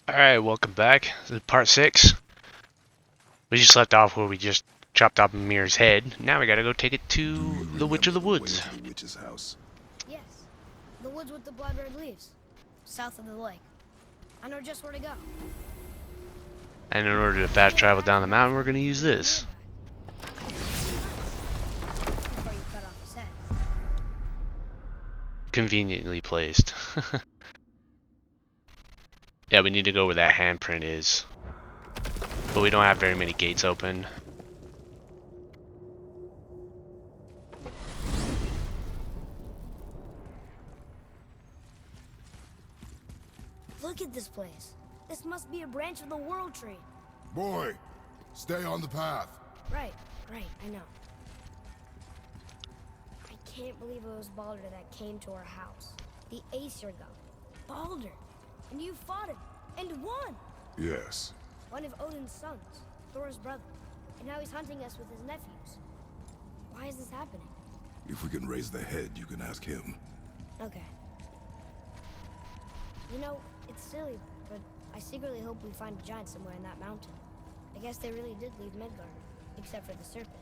Alright, welcome back. This is part 6. We just left off where we just chopped off Mir's head. Now we gotta go take it to the Witch of the Woods. To the witch's house? Yes. The woods with the blood red leaves. South of the lake. I know just where to go. And in order to fast travel down the mountain, we're gonna use this. Before you cut off his head. Conveniently placed. Yeah, we need to go where that handprint is. But we don't have very many gates open. Look at this place. This must be a branch of the World Tree. Boy, stay on the path. Right, I know. I can't believe it was Balder that came to our house. The Aesir god. Balder. And you fought him. And won. Yes. One of Odin's sons. Thor's brother. And now he's hunting us with his nephews. Why is this happening? If we can raise the head, you can ask him. Okay. You know, it's silly, but I secretly hope we find a giant somewhere in that mountain. I guess they really did leave Midgard, except for the serpent.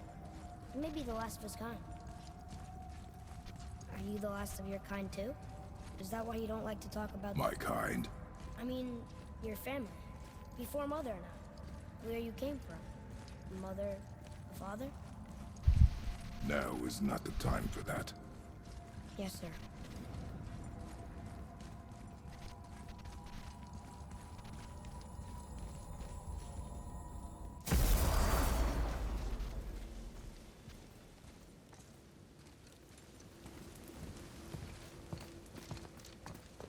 Maybe the last of his kind. Are you the last of your kind too? Is that why you don't like to talk about My kind? I mean, your family. Before Mother and I. Where you came from. Mother, father? Now is not the time for that. Yes, sir.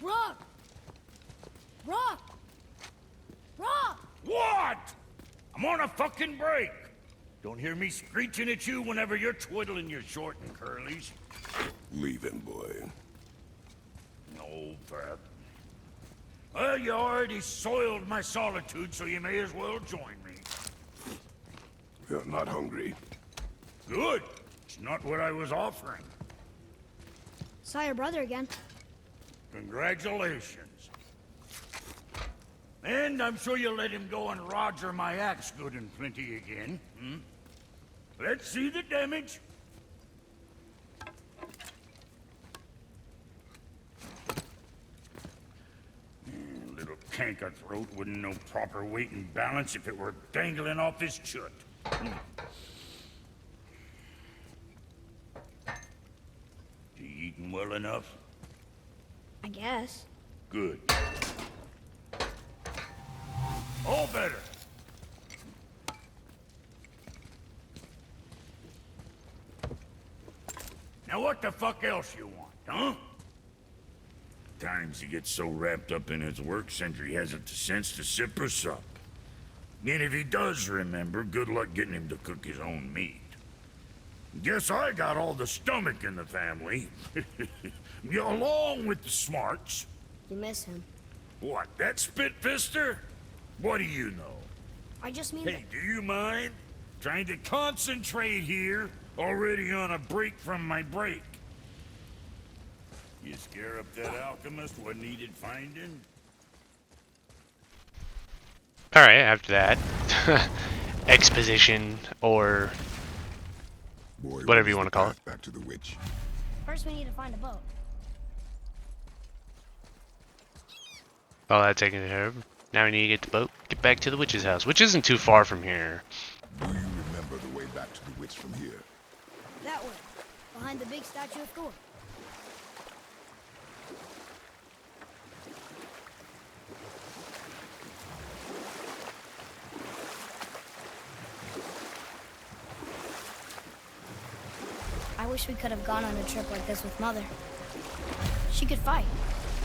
Rock! Rock! Rock! What? I'm on a fucking break. Don't hear me screeching at you whenever you're twiddling your short and curlies. Leave him, boy. No, Fab. Well, you already soiled my solitude, so you may as well join me. You're not hungry. Good. It's not what I was offering. Saw your brother again. Congratulations. And I'm sure you'll let him go and Roger my axe good and plenty again. Hmm? Let's see the damage. Little canker-throat wouldn't know proper weight and balance if it were dangling off his chut. You eating well enough? I guess. Good. All better. Now what the fuck else you want, huh? Times he gets so wrapped up in his work, Sentry hasn't the sense to sip or sup. And if he does remember, good luck getting him to cook his own meat. Guess I got all the stomach in the family. Along with the smarts. You miss him. What, that spit-fister? What do you know? I just mean Hey, do you mind? Trying to concentrate here, already on a break from my break. You scare up that alchemist what needed finding? Alright, after that, exposition, or Boy, whatever raise you want the to call it. path back to the witch. first we need to find a boat. All that taken care of. Now we need to get the boat, get back to the witch's house, which isn't too far from here. Do you remember the way back to the witch from here? That way. Behind the big statue of Thor. I wish we could have gone on a trip like this with Mother. She could fight,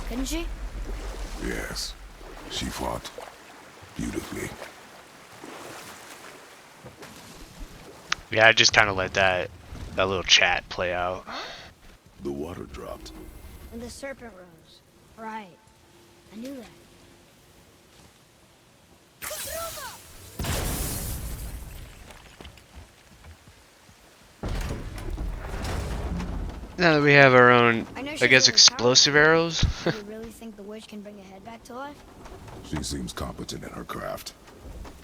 couldn't she? Yes. She fought. Beautifully. Yeah, I just kind of let that little chat play out. The water dropped. And the serpent rose. Right. I knew that. Now that we have our own, I know I she's guess, really explosive powerful. arrows. Do you really think the witch can bring a head back to to life? She seems competent in her craft.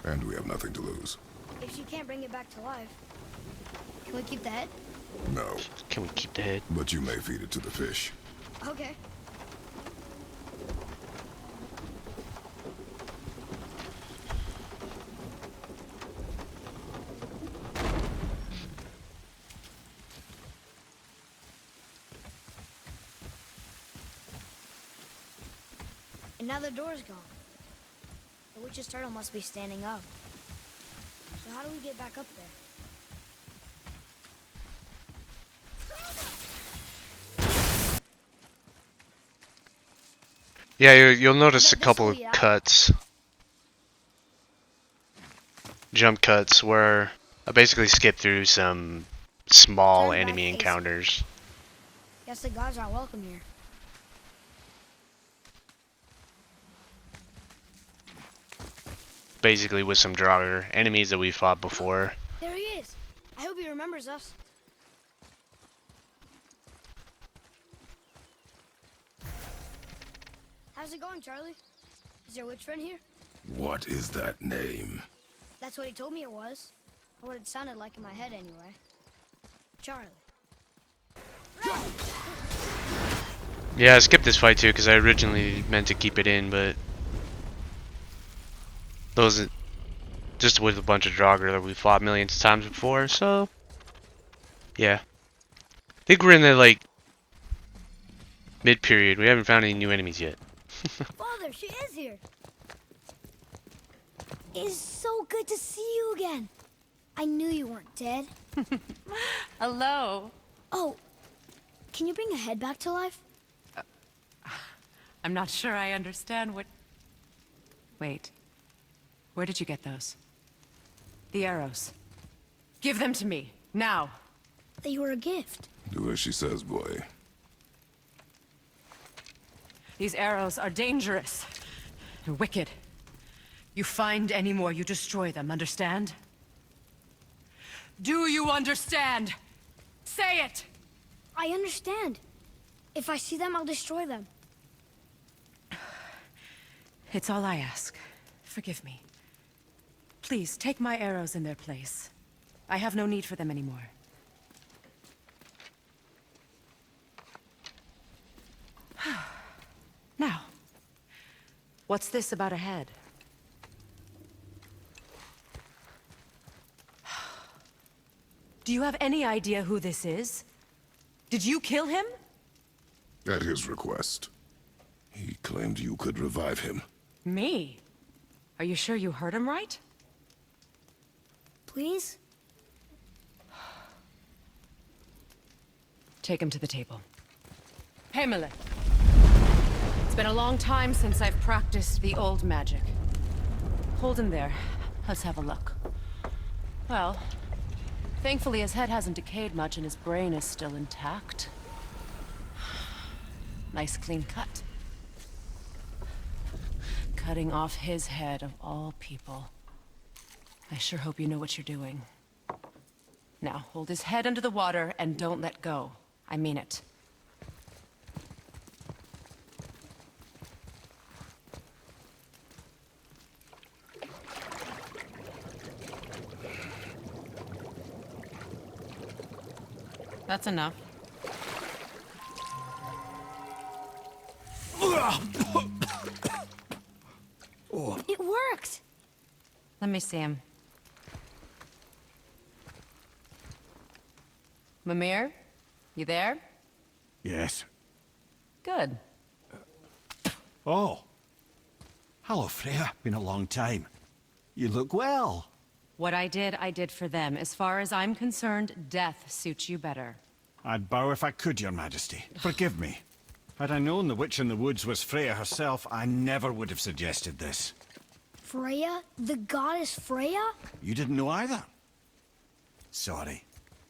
And we have nothing to lose. If she can't bring it back to life, can we keep the head? No, Can we keep the head? but you may feed it to the fish. Okay. And now the door's gone. The witch's turtle must be standing up. So how do we get back up there? Yeah, you'll notice a Bet couple this'll of be out. cuts. Jump cuts where I basically skip through some small Turn back enemy ASAP. encounters. Guess the gods aren't welcome here. Basically with some Draugr enemies that we fought before. There he is. I hope he remembers us. How's it going, Charlie? Is your witch friend here? What is that name? That's what he told me it was. Or what it sounded like in my head anyway. Charlie. Yeah, I skipped this fight too because I originally meant to keep it in, but those just with a bunch of Draugr that we fought millions of times before, so yeah. I think we're in the like mid period. We haven't found any new enemies yet. Father, she is here. It is so good to see you again. I knew you weren't dead. Hello. Oh, can you bring a head back to life? I'm not sure I understand what... Wait. Where did you get those? The arrows. Give them to me, now. They were a gift. Do as she says, boy. These arrows are dangerous. And wicked. You find any more, you destroy them, understand? Do you understand? Say it! I understand. If I see them, I'll destroy them. It's all I ask. Forgive me. Please, take my arrows in their place. I have no need for them anymore. Now, what's this about a head? Do you have any idea who this is? Did you kill him? At his request. He claimed you could revive him. Me? Are you sure you heard him right? Please? Take him to the table. Pamela. It's been a long time since I've practiced the old magic. Hold him there. Let's have a look. Well, thankfully his head hasn't decayed much and his brain is still intact. Nice clean cut. Cutting off his head of all people. I sure hope you know what you're doing. Now, hold his head under the water and don't let go. I mean it. That's enough. It worked! Let me see him. Mimir? You there? Yes. Good. Oh. Hello, Freya. Been a long time. You look well. What I did for them. As far as I'm concerned, death suits you better. I'd bow if I could, Your Majesty. Forgive me. Had I known the witch in the woods was Freya herself, I never would have suggested this. Freya? The goddess Freya? You didn't know either? Sorry.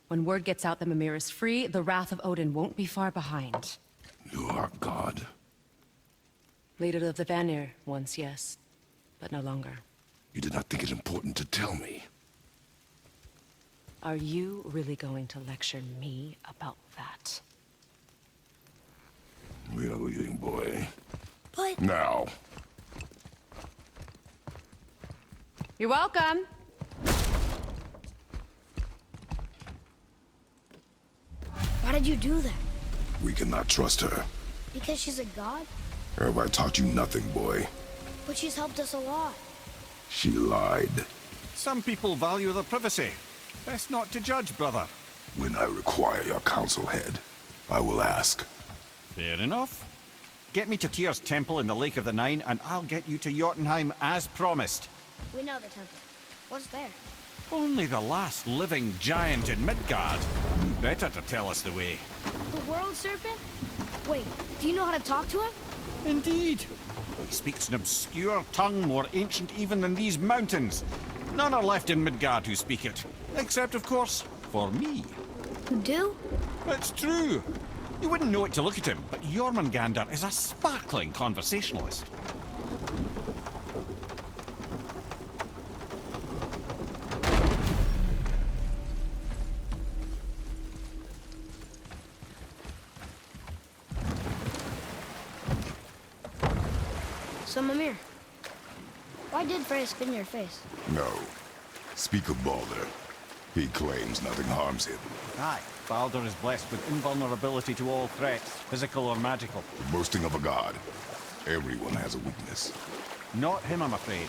When word gets out that Mimir is free, the wrath of Odin won't be far behind. You are God. Leader of the Vanir, once, yes. But no longer. You did not think it important to tell me. Are you really going to lecture me about that? We are leaving, boy. But Now. You're welcome. Why did you do that? We cannot trust her. Because she's a god? Have I taught you nothing, boy? But she's helped us a lot. She lied. Some people value their privacy. Best not to judge, brother. When I require your council head, I will ask. Fair enough. Get me to Tyr's temple in the Lake of the Nine, and I'll get you to Jotunheim as promised. We know the temple. What's there? Only the last living giant in Midgard. Better to tell us the way. The world serpent? Wait, do you know how to talk to him? Indeed. He speaks an obscure tongue more ancient even than these mountains. None are left in Midgard who speak it. Except, of course, for me. You do? It's true. You wouldn't know it to look at him, but Jormungandr is a sparkling conversationalist. So, Mimir, why did Freya spit in your face? No. Speak of Baldur. He claims nothing harms him. Aye, Baldur is blessed with invulnerability to all threats, physical or magical. Boasting of a god. Everyone has a weakness. Not him, I'm afraid.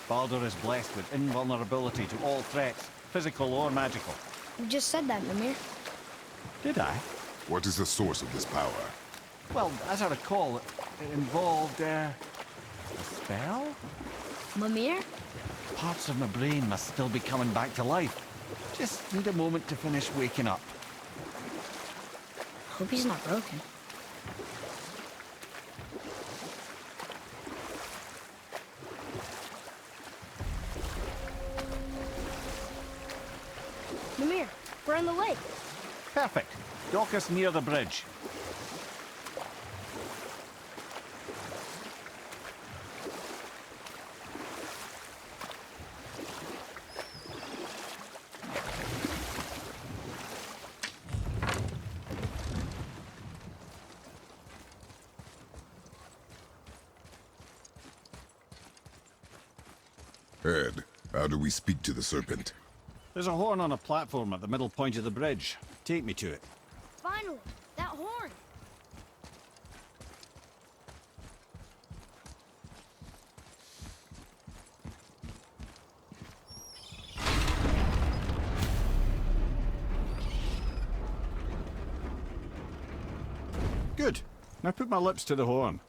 Baldur is blessed with invulnerability to all threats, physical or magical. You just said that, Mimir. Did I? What is the source of this power? Well, as I recall, it involved, a spell? Mimir? Parts of my brain must still be coming back to life. Just need a moment to finish waking up. Hope he's not broken. Mimir, we're in the lake. Perfect. Dock us near the bridge. Ed, how do we speak to the serpent? There's a horn on a platform at the middle point of the bridge. Take me to it. Finally, that horn. Good. Now put my lips to the horn.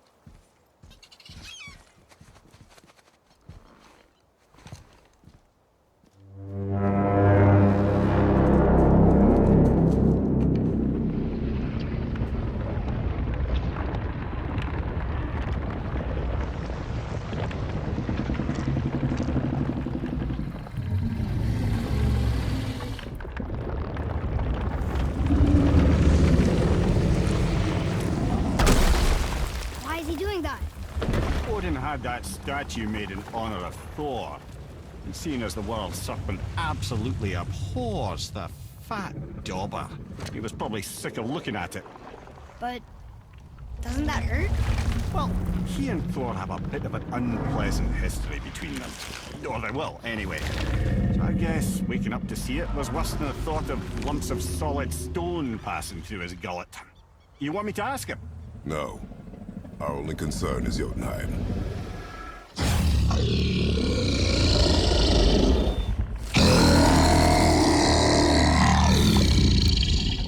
Why is he doing that? Odin had that statue made in honor of Thor. And seeing as the world serpent absolutely abhors the fat dauber, he was probably sick of looking at it. But doesn't that hurt? Well, he and Thor have a bit of an unpleasant history between them. Or they will, anyway. So I guess waking up to see it was worse than the thought of lumps of solid stone passing through his gullet. You want me to ask him? No. Our only concern is Jotunheim.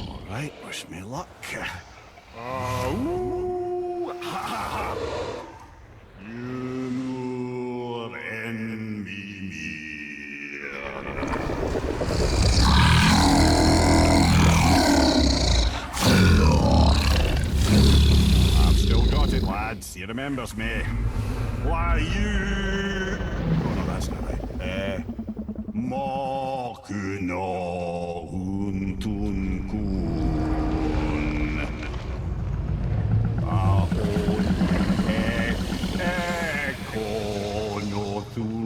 All right, wish me luck. Ooh, ha, ha, ha. Junior and I've still got it, lads. He remembers me. Why you? Oh no, that's not right. Makuna huntun kun. Ahon ekonothun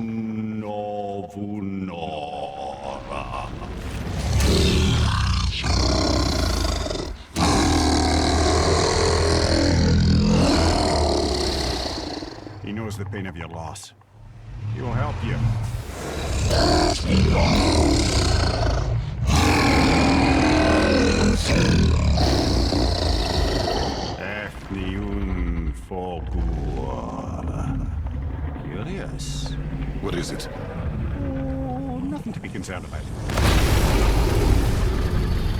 novunora. He knows the pain of your loss. He will help you. Ethniun Fogua. Curious. What is it? Oh, nothing to be concerned about.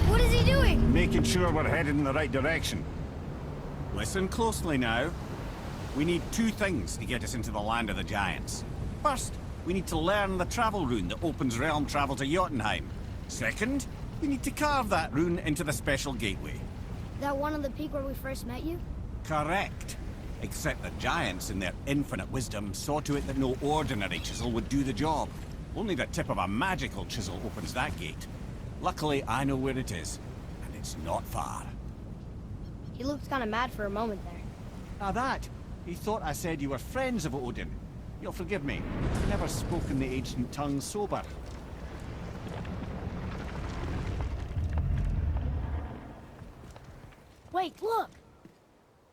What is he doing? Making sure we're headed in the right direction. Listen closely now. We need two things to get us into the land of the giants. First, we need to learn the travel rune that opens realm travel to Jotunheim. Second, we need to carve that rune into the special gateway. That one on the peak where we first met you? Correct. Except the giants, in their infinite wisdom, saw to it that no ordinary chisel would do the job. Only the tip of a magical chisel opens that gate. Luckily, I know where it is, and it's not far. He looked kind of mad for a moment there. Now that, he thought I said you were friends of Odin. You'll forgive me. I've never spoken the ancient tongue sober. Wait, look!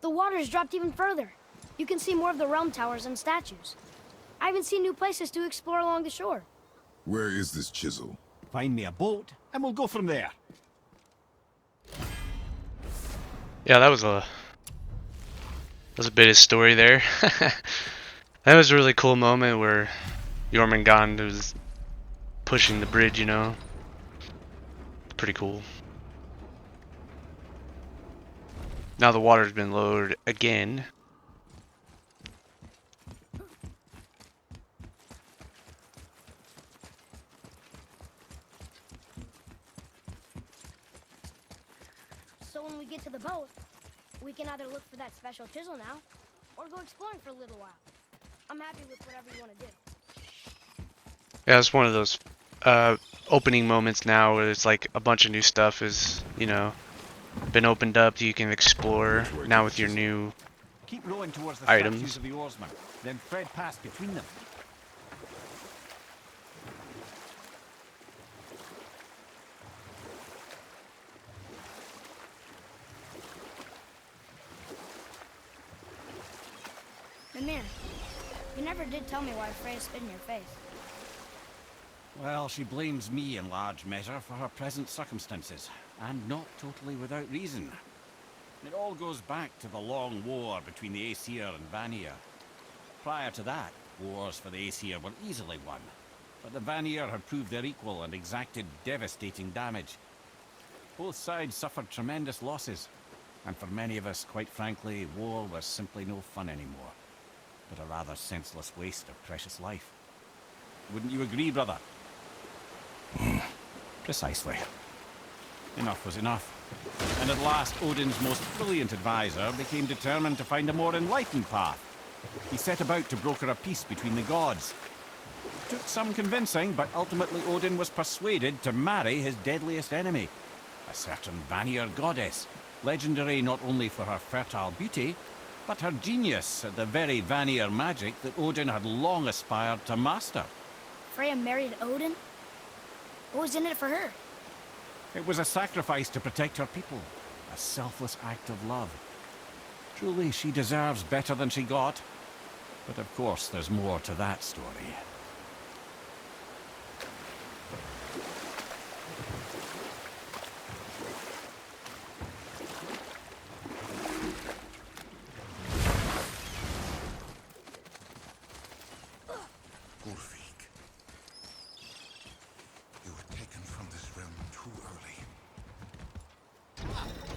The water's dropped even further. You can see more of the realm towers and statues. I even see new places to explore along the shore. Where is this chisel? Find me a boat, and we'll go from there. Yeah, that was a bit of story there. That was a really cool moment where Jormungand was pushing the bridge, you know. Pretty cool. Now the water's been lowered again. So when we get to the boat, we can either look for that special chisel now, or go exploring for a little while. I'm happy with whatever you want to do. Yeah, it's one of those opening moments now where it's like a bunch of new stuff is, you know, been opened up. You can explore now with your new Keep rowing towards the items. statues of the oarsmen, then thread past between them. Mimir, you never did tell me why Freya spit in your face. Well, she blames me in large measure for her present circumstances, and not totally without reason. It all goes back to the long war between the Aesir and Vanir. Prior to that, wars for the Aesir were easily won, but the Vanir had proved their equal and exacted devastating damage. Both sides suffered tremendous losses, and for many of us, quite frankly, war was simply no fun anymore, but a rather senseless waste of precious life. Wouldn't you agree, brother? Precisely. Enough was enough. And at last, Odin's most brilliant advisor became determined to find a more enlightened path. He set about to broker a peace between the gods. It took some convincing, but ultimately Odin was persuaded to marry his deadliest enemy, a certain Vanir goddess, legendary not only for her fertile beauty, but her genius at the very Vanir magic that Odin had long aspired to master. Freya married Odin? What was in it for her? It was a sacrifice to protect her people, a selfless act of love. Truly, she deserves better than she got. But of course, there's more to that story. Ulfik. You were taken from this realm too early.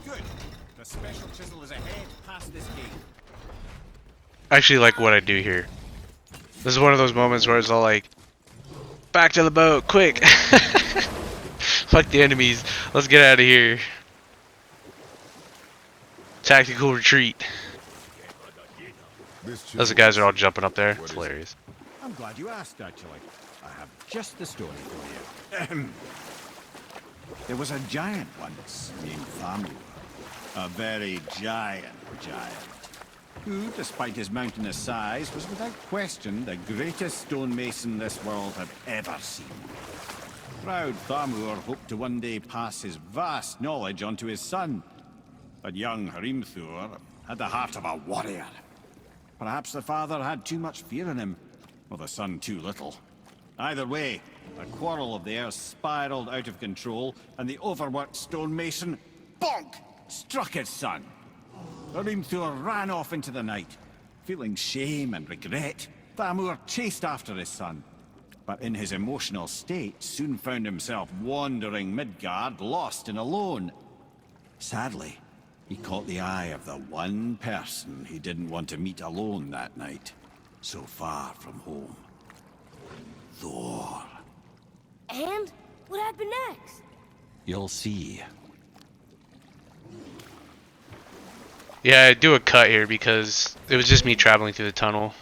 Good. The special chisel is ahead, past this gate. I actually like what I do here. This is one of those moments where it's all like, back to the boat, quick! Fuck the enemies, let's get out of here. Tactical retreat. Those guys are all jumping up there. It's hilarious. I'm glad you asked, actually. I have just the story for you. There was a giant once named Thamur. A very giant, who, despite his mountainous size, was without question the greatest stonemason this world had ever seen. Proud Thamur hoped to one day pass his vast knowledge on to his son. But young Hrimthur had the heart of a warrior. Perhaps the father had too much fear in him, or the son too little. Either way, a quarrel of theirs spiraled out of control, and the overworked stonemason, bonk, struck his son. Hrimthur ran off into the night. Feeling shame and regret, Thamur chased after his son. But in his emotional state, soon found himself wandering Midgard, lost and alone. Sadly, he caught the eye of the one person he didn't want to meet alone that night, so far from home. Thor. And what happened next? You'll see. Yeah, I do a cut here because it was just me traveling through the tunnel.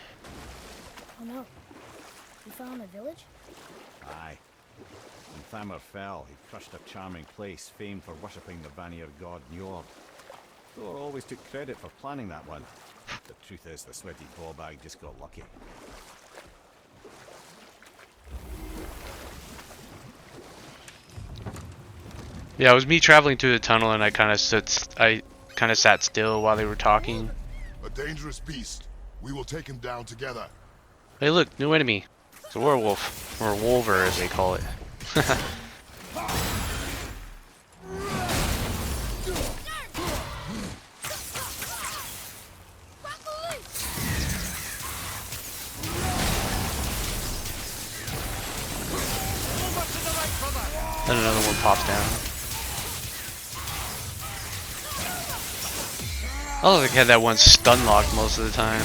Oh no. We found a village? Aye. When Thamur fell, he crushed a charming place famed for worshipping the Vanir god Njord. Thor always took credit for planning that one. The truth is, the sweaty ballbag just got lucky. Yeah, it was me traveling through the tunnel, and I kind of sat still while they were talking. A dangerous beast. We will take him down together. Hey, look, new enemy. It's a werewolf, or a wolver as they call it. Then another one pops down. Oh, they had that one stun locked most of the time.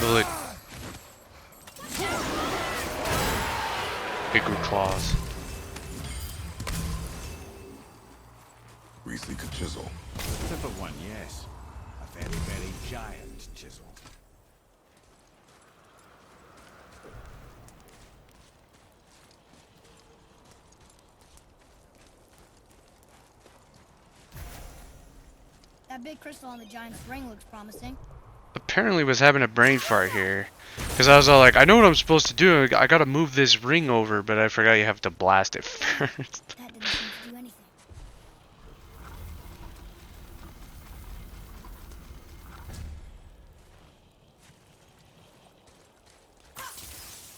But look. Big group claws. Reesley chisel. Tip of one, yes. A very, very giant chisel. That big crystal on the giant's ring looks promising. Apparently was having a brain fart here. Because I was all like, I know what I'm supposed to do. I gotta move this ring over, but I forgot you have to blast it first. That didn't seem to do anything.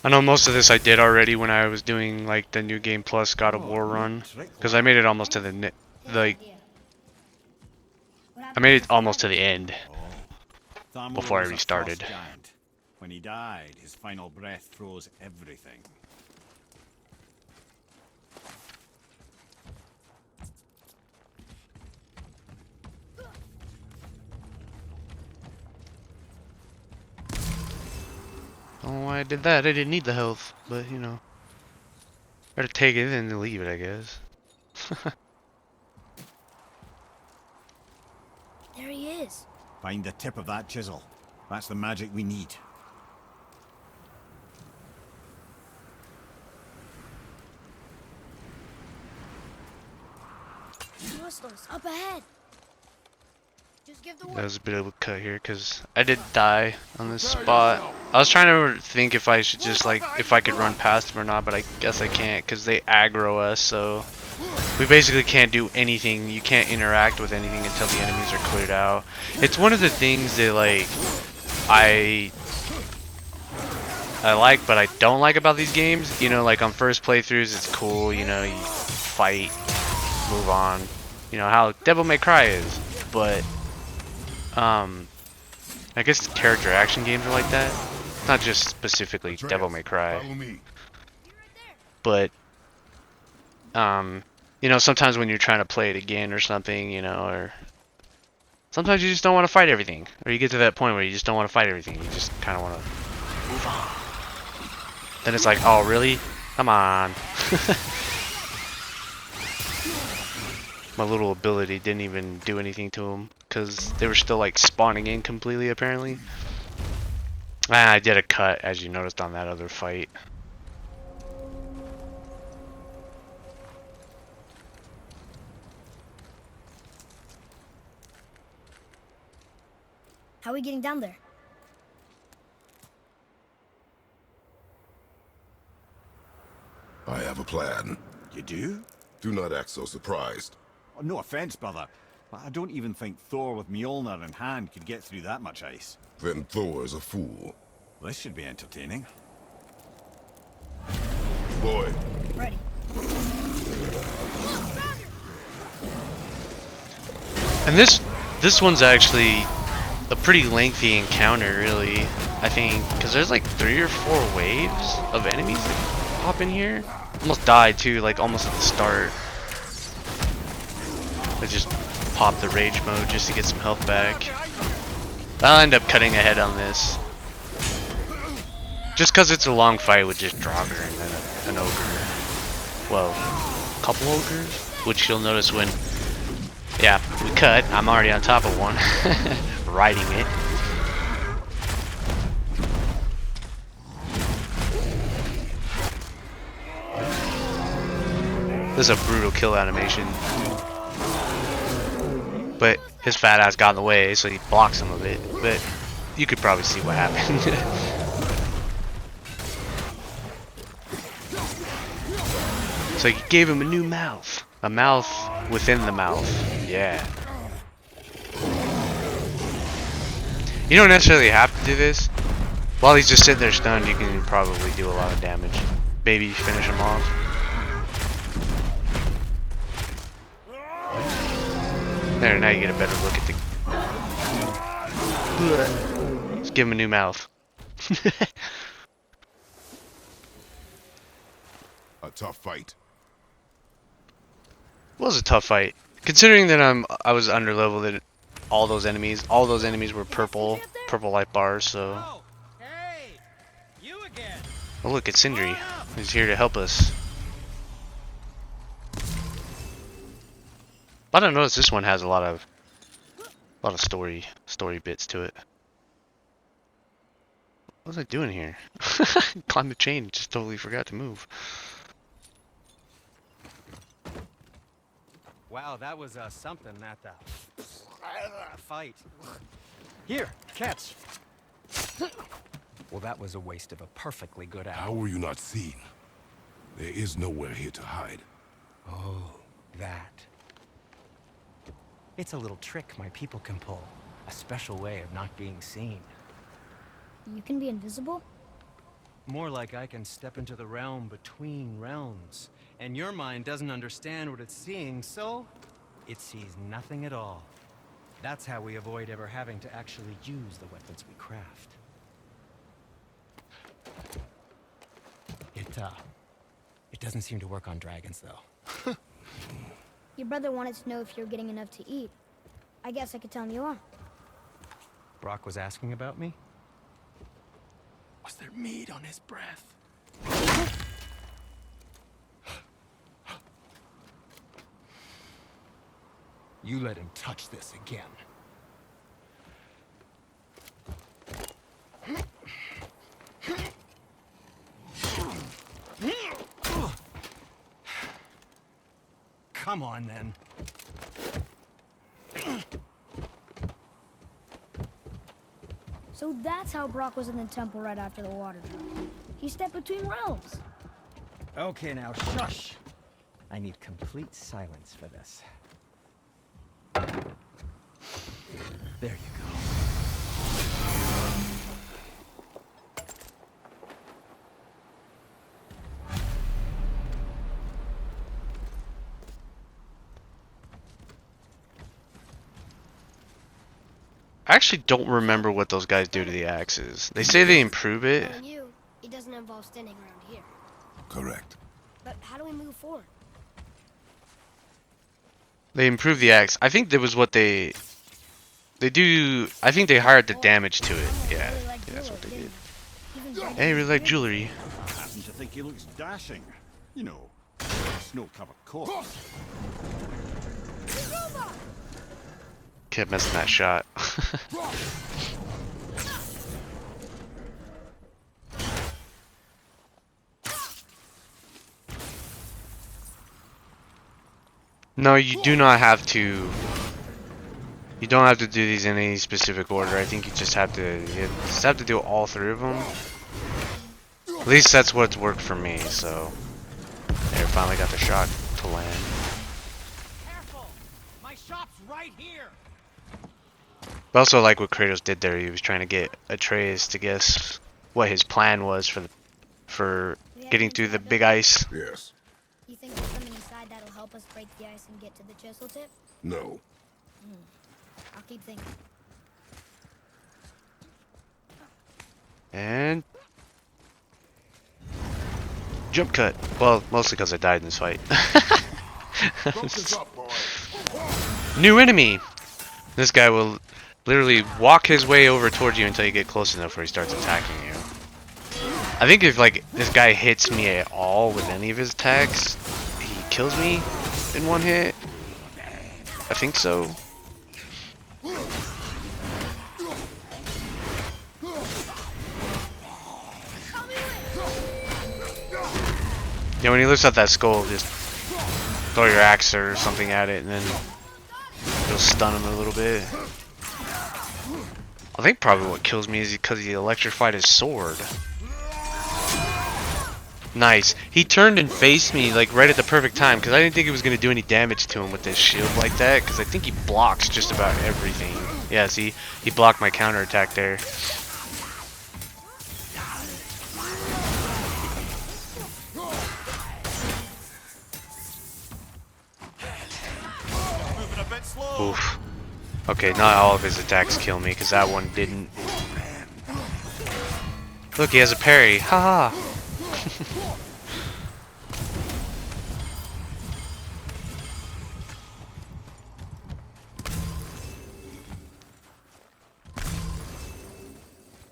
I know most of this I did already when I was doing like the New Game Plus God of War run. Because I made it almost to the I made it almost to the end Thamur before I was a restarted. frost giant. When he died, his final breath froze everything. I don't know why I did that. I didn't need the health, but you know. Better take it and leave it, I guess. There he is. Find the tip of that chisel. That's the magic we need. Useless. Up ahead. Just give the That word. was a bit of a cut here because I did die on this spot. I was trying to think if I should just like if I could run past them or not, but I guess I can't because they aggro us. So we basically can't do anything. You can't interact with anything until the enemies are cleared out. It's one of the things that like I like, but I don't like about these games. You know, like on first playthroughs, it's cool. You know, you fight, move on. You know how Devil May Cry is, but I guess character action games are like that. Not just specifically Atreus, Devil May Cry, Follow me. but you know, sometimes when you're trying to play it again or something, you know, or sometimes you just don't want to fight everything, or you get to that point where you just don't want to fight everything. You just kind of want to move on. Then it's like, oh really? Come on. My little ability didn't even do anything to them because they were still like spawning in completely apparently. Ah, I did a cut as you noticed on that other fight. How are we getting down there? I have a plan. You do? Do not act so surprised. Oh, no offense, brother, But I don't even think Thor with Mjolnir in hand could get through that much ice. Then Thor is a fool. This should be entertaining. Boy, Ready. And this one's actually a pretty lengthy encounter, really. I think because there's like 3 or 4 waves of enemies that pop in here. Almost died too, like almost at the start. I just popped the rage mode just to get some health back. I'll end up cutting ahead on this. Just because it's a long fight with just Draugr and then an ogre. Well, a couple ogres, which you'll notice when, yeah, we cut. I'm already on top of one, riding it. This is a brutal kill animation. But his fat ass got in the way, so he blocked some of it. But you could probably see what happened. So you gave him a new mouth. A mouth within the mouth. Yeah. You don't necessarily have to do this. While he's just sitting there stunned, you can probably do a lot of damage. Maybe finish him off. There, now you get a better look at the... Let's give him a new mouth. a tough fight. It was a tough fight. Considering that I was underleveled at all those enemies were purple light bars, so... Oh, hey, you again. Oh look, it's Sindri. He's here to help us. But I noticed this one has a lot of story bits to it. What was I doing here? Climbed the chain, just totally forgot to move. Wow, that was something, that fight. Here, catch. Well, that was a waste of a perfectly good How hour. were you not seen? There is nowhere here to hide. Oh, that. It's a little trick my people can pull. A special way of not being seen. You can be invisible? More like I can step into the realm between realms. And your mind doesn't understand what it's seeing, so it sees nothing at all. That's how we avoid ever having to actually use the weapons we craft. It doesn't seem to work on dragons, though. Your brother wanted to know if you're getting enough to eat. I guess I could tell him you are. Brock was asking about me? Was there meat on his breath? You let him touch this again. Come on, then. So that's how Brock was in the temple right after the water drop. He stepped between realms. Okay, now shush. I need complete silence for this. There you go. I actually don't remember what those guys do to the axes. They say they improve it. Knowing you, it doesn't involve standing around here. Correct. But how do we move forward? They improve the axe. I think that was what they do. I think they hired the damage to it. Yeah, Really like that's what they jewelry, did. didn't you? Even Hey, really like jewelry. I happen to think he looks dashing. You know, a snow-covered corpse. Kept missing that shot. No, you do not have to. You don't have to do these in any specific order. I think you just have to do all 3 of them. At least that's what's worked for me. So, there, finally got the shot to land. Careful! My shop's right here! But also like what Kratos did there. He was trying to get Atreus to guess what his plan was for We heading getting into through the that big building? ice. Yes. You think there's something inside that'll help us break the ice and get to the chisel tip? No. I'll keep thinking. And jump cut. Well, mostly because I died in this fight. Focus up, boy. New enemy. This guy will literally walk his way over towards you until you get close enough where he starts attacking you. I think if like this guy hits me at all with any of his attacks, he kills me in one hit. I think so. Yeah, when he lifts up that skull, just throw your axe or something at it, and then it'll stun him a little bit. I think probably what kills me is because he electrified his sword. Nice. He turned and faced me like right at the perfect time because I didn't think it was going to do any damage to him with his shield like that because I think he blocks just about everything. Yeah, see? He blocked my counterattack there. Oof. Okay, not all of his attacks kill me because that one didn't. Look, he has a parry. Haha.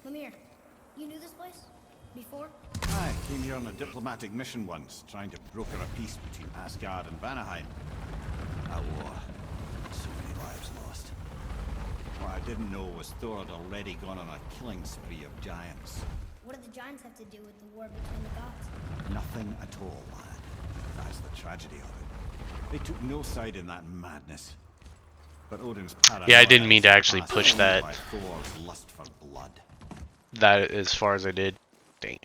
Lemire, you knew this place? Before? I came here on a diplomatic mission once, trying to broker a peace between Asgard and Vanaheim. A war. So many lives lost. What I didn't know was Thor had already gone on a killing spree of giants. What do the giants have to do with the war between the gods? Nothing at all, lad. That's the tragedy of it. They took no side in that madness. But Odin's paranoia Yeah, I didn't mean to is actually surpassed push only that. by Thor's lust for blood. That as far as I did. Dang.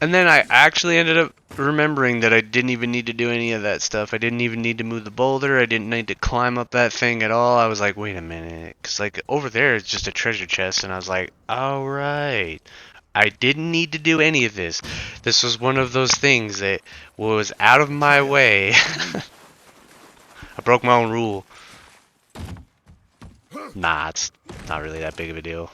And then I actually ended up remembering that I didn't even need to do any of that stuff. I didn't even need to move the boulder. I didn't need to climb up that thing at all. I was like, wait a minute. Because, like, over there it's just a treasure chest. And I was like, alright. I didn't need to do any of this. This was one of those things that was out of my way. I broke my own rule. Nah, it's not really that big of a deal.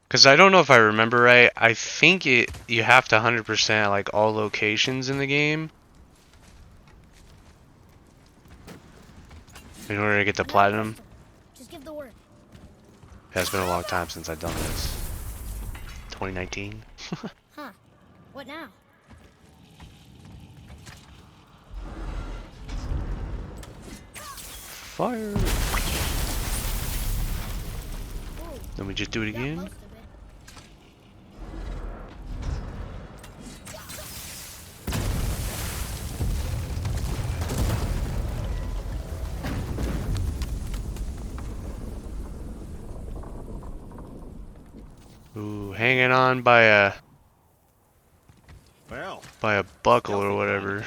Because I don't know if I remember right, I think you have to 100% like all locations in the game in order to get the platinum. Just give the word. Yeah, it's been a long time since I've done this. 2019. Huh. What now? Fire. Whoa, Then we just do it you got again. most of it. Ooh, hanging on by a Well, buckle or whatever.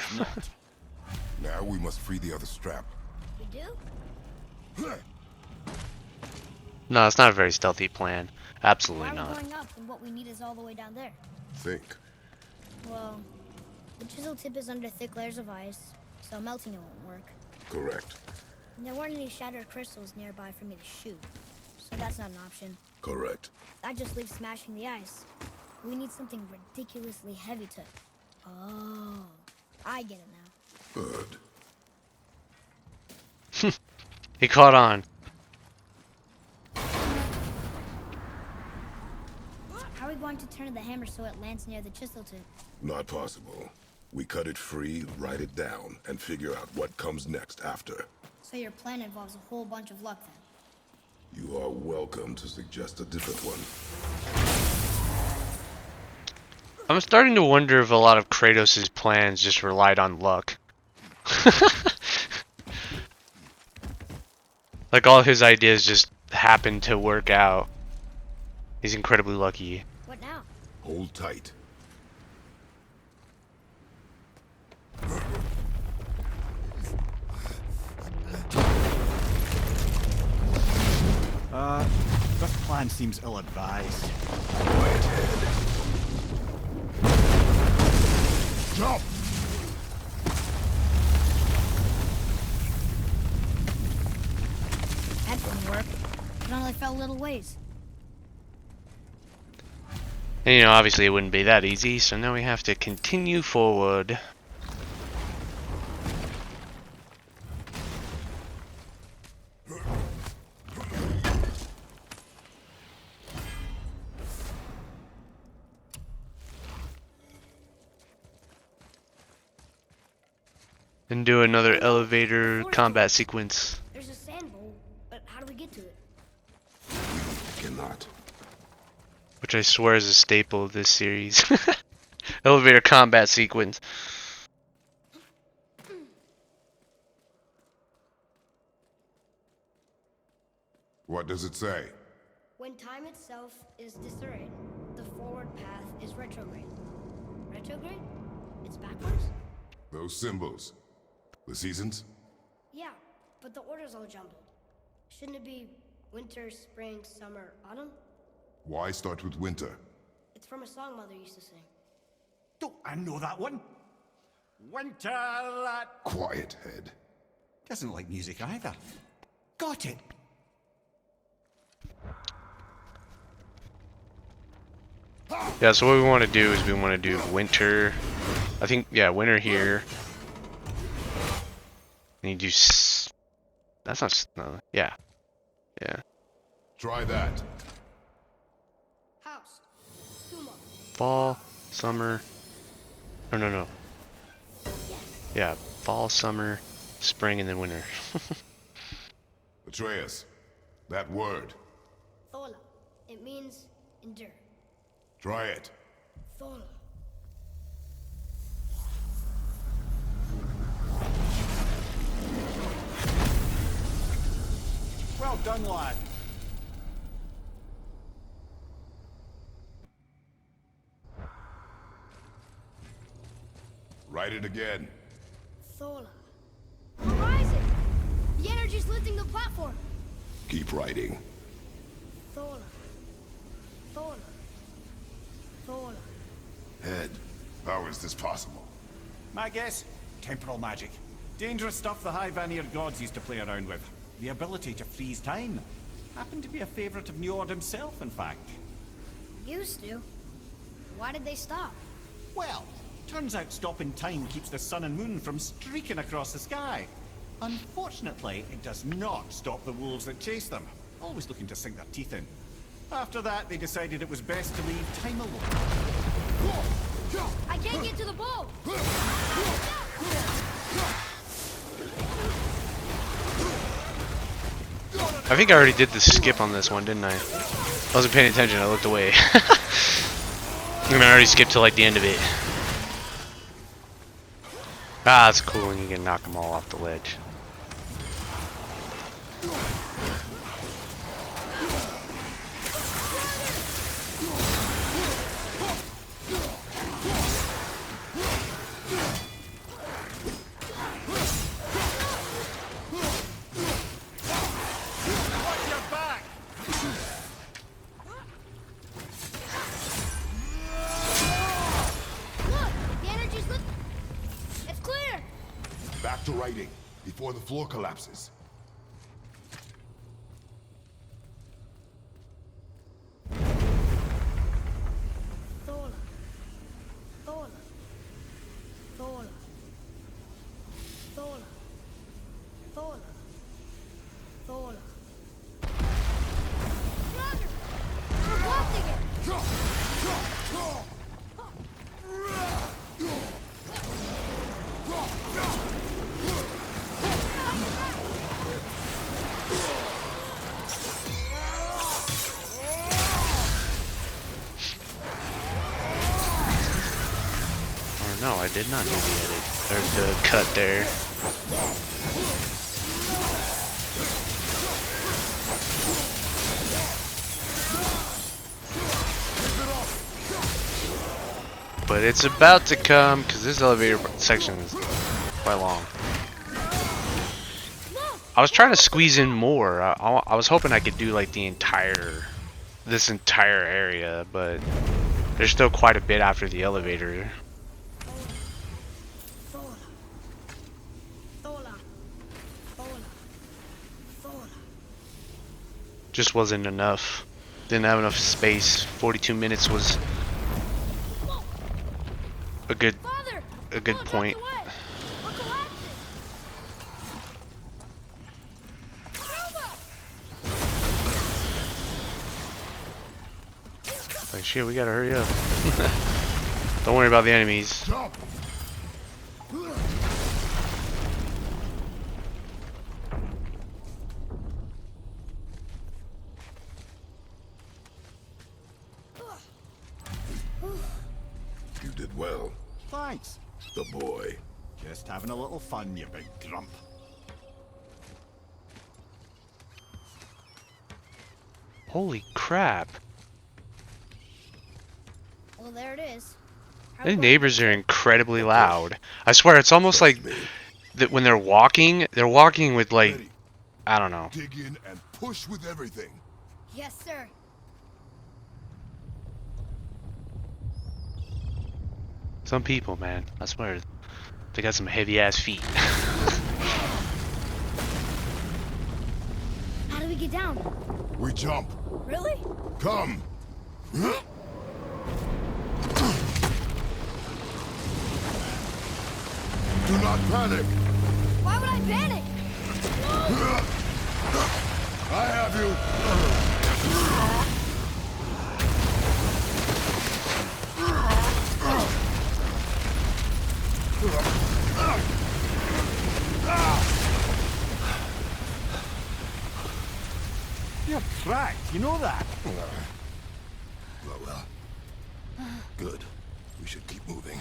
Now we must free the other strap. We do? No, it's not a very stealthy plan. Why Absolutely are we not. going up when what we need is all the way down there? Think. Well, the chisel tip is under thick layers of ice, so melting it won't work. Correct. And there weren't any shattered crystals nearby for me to shoot, so that's not an option. Correct. That just leaves smashing the ice. We need something ridiculously heavy to... Oh, I get it now. Good. He caught on. How are we going to turn the hammer so it lands near the chisel tip? Not possible. We cut it free, write it down, and figure out what comes next after. So your plan involves a whole bunch of luck then? You are welcome to suggest a different one. I'm starting to wonder if a lot of Kratos' plans just relied on luck. Like all his ideas just happened to work out. He's incredibly lucky. What now? Hold tight. This plan seems ill-advised. Quiet head. Jump! That didn't work. It only fell little ways. And you know, obviously it wouldn't be that easy, so now we have to continue forward. And do another elevator combat sequence. There's a sand bowl, but how do we get to it? We cannot. Which I swear is a staple of this series. Elevator combat sequence. What does it say? When time itself is disarrayed, the forward path is retrograde. Retrograde? It's backwards? Those symbols. The seasons? Yeah, but the order's all jumbled. Shouldn't it be winter, spring, summer, autumn? Why start with winter? It's from a song Mother used to sing. Don't I know that one? Winter that Quiet head. doesn't like music either. Got it. Yeah, so what we want to do is we want to do winter. I think, yeah, winter here. And you do. That's not. No, yeah. Yeah. Try that. House. Tuma. Fall, summer. Oh, no, no. Yeah, fall, summer, spring, and then winter. Atreus. That word. Thola. It means endure. Try it. Thola. Well done, lad. Write it again. Thola. Horizon! The energy's lifting the platform! Keep writing. Thola. Thola. Thola. Head. How is this possible? My guess? Temporal magic. Dangerous stuff the High Vanir gods used to play around with. The ability to freeze time. Happened to be a favorite of Njord himself, in fact. Used to. Why did they stop? Well, turns out stopping time keeps the sun and moon from streaking across the sky. Unfortunately, it does not stop the wolves that chase them, always looking to sink their teeth in. After that, they decided it was best to leave time alone. I can't get to the bow! I think I already did the skip on this one, didn't I? I wasn't paying attention, I looked away. I mean, I already skipped to like the end of it. Ah, that's cool when you can knock them all off the ledge. Back to writing, before the floor collapses. Thola. Thola. Thola. Thola. Thola. Thola. Brother! We're blocking it! No, I did not do the edit. Or the cut there. But it's about to come, because this elevator section is quite long. I was trying to squeeze in more. I was hoping I could do like this entire area, but there's still quite a bit after the elevator. Just wasn't enough. Didn't have enough space. 42 minutes was a good point. Like shit, we gotta hurry up. Don't worry about the enemies. Jump! You did well. Thanks. The boy. Just having a little fun, you big grump. Holy crap. Well, there it is. How The do I- neighbors are incredibly loud. I swear, it's almost like that when they're walking with like, Ready. I don't know. Dig in and push with everything. Yes, sir. Some people, man, I swear, they got some heavy ass feet. How do we get down? We jump. Really? Come. Do not panic. Why would I panic? I have you. You're cracked, you know that? Well. Good. We should keep moving.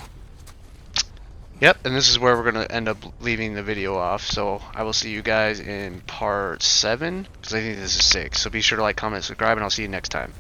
Yep, and this is where we're going to end up leaving the video off. So I will see you guys in part 7, because I think this is 6. So be sure to like, comment, subscribe, and I'll see you next time.